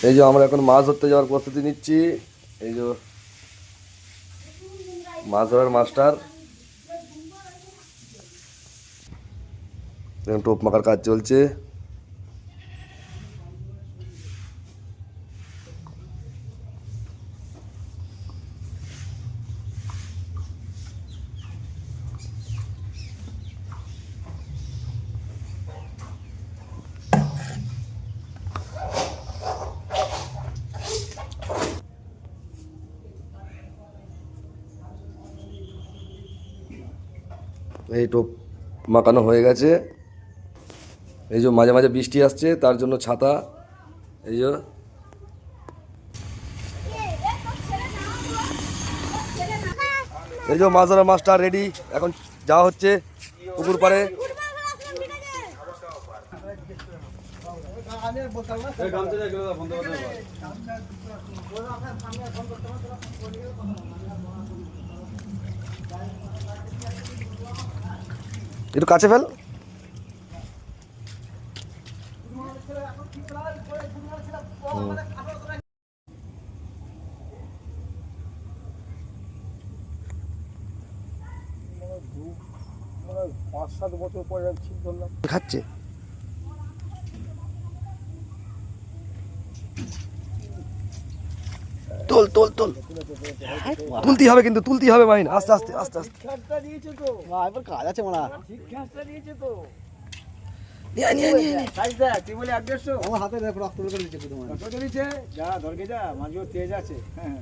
এই যে আমরা এখন মাছ ধরতে যাওয়ার প্রস্তুতি নিচ্ছি। এই যে মাছ ধরার মাস্টার, টোপ মাখার কাজ চলছে। এই টোপ মাখানো হয়ে গেছে। এই যে মাঝে মাঝে বৃষ্টি আসছে, তার জন্য ছাতা। এই যে মাছ ধরার মাছটা রেডি। এখন যাওয়া হচ্ছে পুকুর পাড়ে। একটু কাছে ফেল। খাচ্ছে তোল তোল তোল, তুলতে হবে কিন্তু তুলতে হবে মাইন, আস্তে আস্তে আস্তে আস্তে। কাজ আছে মারা, আমার হাতে রক্ত বের করে দিচ্ছে, যা ধরকে যা মাছগুলো তেজ আছে। হ্যাঁ